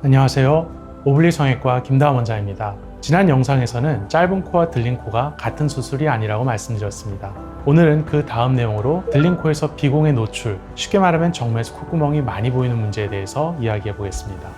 안녕하세요. 오블리 성형외과 김다원 원장입니다. 지난 영상에서는 짧은 코와 들린 코가 같은 수술이 아니라고 말씀드렸습니다. 오늘은 그 다음 내용으로 들린 코에서 비공의 노출, 쉽게 말하면 정면에서 콧구멍이 많이 보이는 문제에 대해서 이야기해 보겠습니다.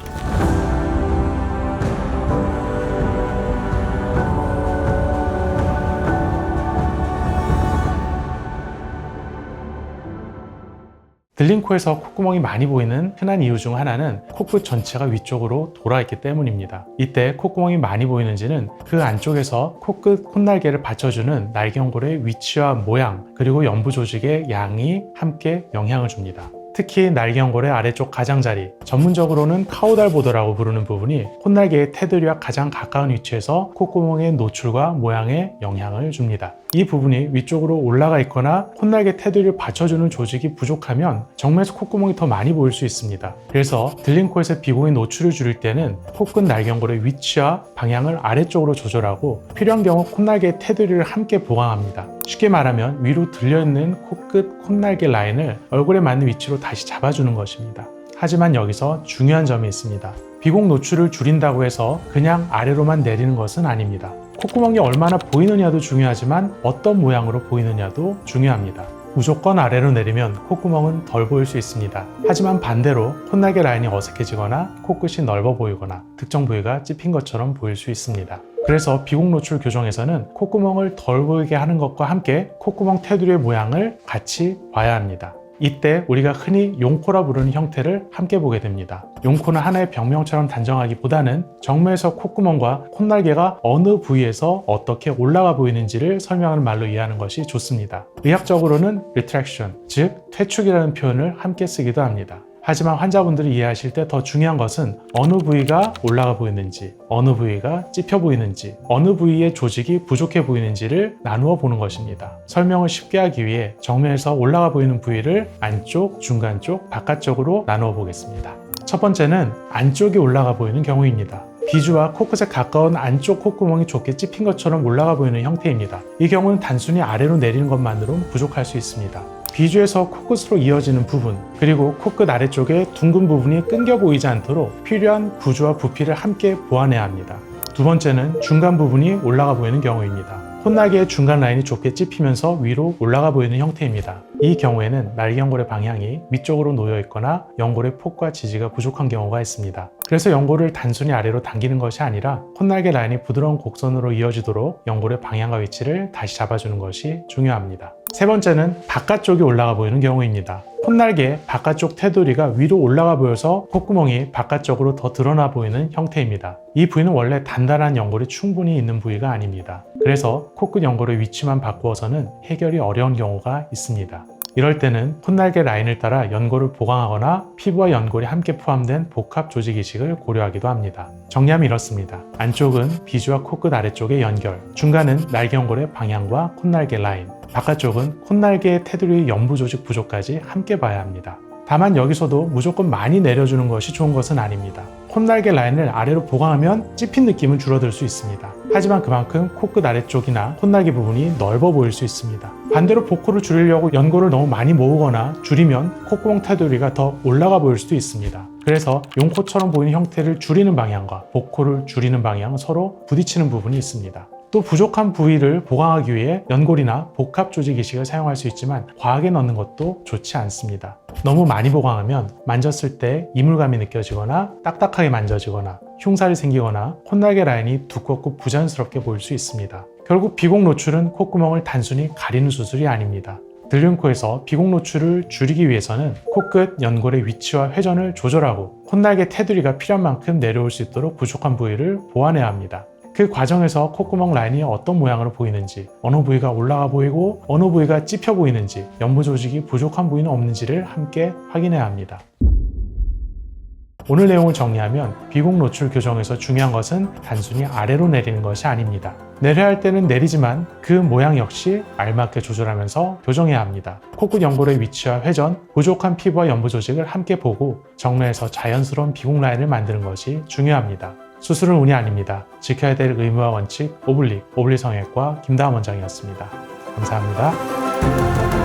들린 코에서 콧구멍이 많이 보이는 흔한 이유 중 하나는 코끝 전체가 위쪽으로 돌아 있기 때문입니다. 이때 콧구멍이 많이 보이는지는 그 안쪽에서 코끝 콧날개를 받쳐주는 날개연골의 위치와 모양, 그리고 연부 조직의 양이 함께 영향을 줍니다. 특히 날개연골의 아래쪽 가장자리, 전문적으로는 카우달 보더라고 부르는 부분이 콧날개의 테두리와 가장 가까운 위치에서 콧구멍의 노출과 모양에 영향을 줍니다. 이 부분이 위쪽으로 올라가 있거나 콧날개 테두리를 받쳐주는 조직이 부족하면 정면에서 콧구멍이 더 많이 보일 수 있습니다. 그래서 들린 코에서 비공의 노출을 줄일 때는 코끝 날개연골의 위치와 방향을 아래쪽으로 조절하고 필요한 경우 콧날개의 테두리를 함께 보강합니다. 쉽게 말하면 위로 들려있는 코끝 콧날개 라인을 얼굴에 맞는 위치로 다시 잡아주는 것입니다. 하지만 여기서 중요한 점이 있습니다. 비공 노출을 줄인다고 해서 그냥 아래로만 내리는 것은 아닙니다. 콧구멍이 얼마나 보이느냐도 중요하지만 어떤 모양으로 보이느냐도 중요합니다. 무조건 아래로 내리면 콧구멍은 덜 보일 수 있습니다. 하지만 반대로 콧날개 라인이 어색해지거나 코끝이 넓어 보이거나 특정 부위가 찝힌 것처럼 보일 수 있습니다. 그래서 비공 노출 교정에서는 콧구멍을 덜 보이게 하는 것과 함께 콧구멍 테두리의 모양을 같이 봐야 합니다. 이때 우리가 흔히 용코라 부르는 형태를 함께 보게 됩니다. 용코는 하나의 병명처럼 단정하기보다는 정면에서 콧구멍과 콧날개가 어느 부위에서 어떻게 올라가 보이는지를 설명하는 말로 이해하는 것이 좋습니다. 의학적으로는 retraction, 즉 퇴축이라는 표현을 함께 쓰기도 합니다. 하지만 환자분들이 이해하실 때 더 중요한 것은 어느 부위가 올라가 보이는지, 어느 부위가 찝혀 보이는지, 어느 부위의 조직이 부족해 보이는지를 나누어 보는 것입니다. 설명을 쉽게 하기 위해 정면에서 올라가 보이는 부위를 안쪽, 중간 쪽, 바깥쪽으로 나누어 보겠습니다. 첫 번째는 안쪽이 올라가 보이는 경우입니다. 비주와 코끝에 가까운 안쪽 콧구멍이 좁게 찝힌 것처럼 올라가 보이는 형태입니다. 이 경우는 단순히 아래로 내리는 것만으로는 부족할 수 있습니다. 비주에서 코끝으로 이어지는 부분, 그리고 코끝 아래쪽에 둥근 부분이 끊겨 보이지 않도록 필요한 구조와 부피를 함께 보완해야 합니다. 두 번째는 중간 부분이 올라가 보이는 경우입니다. 콧날개의 중간 라인이 좁게 찝히면서 위로 올라가 보이는 형태입니다. 이 경우에는 날개연골의 방향이 위쪽으로 놓여 있거나 연골의 폭과 지지가 부족한 경우가 있습니다. 그래서 연골을 단순히 아래로 당기는 것이 아니라 콧날개 라인이 부드러운 곡선으로 이어지도록 연골의 방향과 위치를 다시 잡아주는 것이 중요합니다. 세 번째는 바깥쪽이 올라가 보이는 경우입니다. 콧날개 바깥쪽 테두리가 위로 올라가 보여서 콧구멍이 바깥쪽으로 더 드러나 보이는 형태입니다. 이 부위는 원래 단단한 연골이 충분히 있는 부위가 아닙니다. 그래서 코끝 연골의 위치만 바꾸어서는 해결이 어려운 경우가 있습니다. 이럴 때는 콧날개 라인을 따라 연골을 보강하거나 피부와 연골이 함께 포함된 복합 조직 이식을 고려하기도 합니다. 정리하면 이렇습니다. 안쪽은 비주와 코끝 아래쪽의 연결, 중간은 날개연골의 방향과 콧날개 라인, 바깥쪽은 콧날개의 테두리의 연부 조직 부족까지 함께 봐야 합니다. 다만 여기서도 무조건 많이 내려주는 것이 좋은 것은 아닙니다. 콧날개 라인을 아래로 보강하면 찝힌 느낌은 줄어들 수 있습니다. 하지만 그만큼 코끝 아래쪽이나 콧날개 부분이 넓어 보일 수 있습니다. 반대로 복코를 줄이려고 연골을 너무 많이 모으거나 줄이면 콧구멍 테두리가 더 올라가 보일 수도 있습니다. 그래서 용코처럼 보이는 형태를 줄이는 방향과 복코를 줄이는 방향은 서로 부딪히는 부분이 있습니다. 또 부족한 부위를 보강하기 위해 연골이나 복합 조직 이식을 사용할 수 있지만 과하게 넣는 것도 좋지 않습니다. 너무 많이 보강하면 만졌을 때 이물감이 느껴지거나 딱딱하게 만져지거나 흉살이 생기거나 콧날개 라인이 두껍고 부자연스럽게 보일 수 있습니다. 결국 비공 노출은 콧구멍을 단순히 가리는 수술이 아닙니다. 들린 코에서 비공 노출을 줄이기 위해서는 코끝 연골의 위치와 회전을 조절하고 콧날개 테두리가 필요한 만큼 내려올 수 있도록 부족한 부위를 보완해야 합니다. 그 과정에서 콧구멍 라인이 어떤 모양으로 보이는지, 어느 부위가 올라가 보이고 어느 부위가 찝혀 보이는지, 연부 조직이 부족한 부위는 없는지를 함께 확인해야 합니다. 오늘 내용을 정리하면 비공 노출 교정에서 중요한 것은 단순히 아래로 내리는 것이 아닙니다. 내려야 할 때는 내리지만 그 모양 역시 알맞게 조절하면서 교정해야 합니다. 코끝 연골의 위치와 회전, 부족한 피부와 연부 조직을 함께 보고 정면에서 자연스러운 비공 라인을 만드는 것이 중요합니다. 수술은 운이 아닙니다. 지켜야 될 의무와 원칙, 오블리 성형외과 김다원 원장이었습니다. 감사합니다.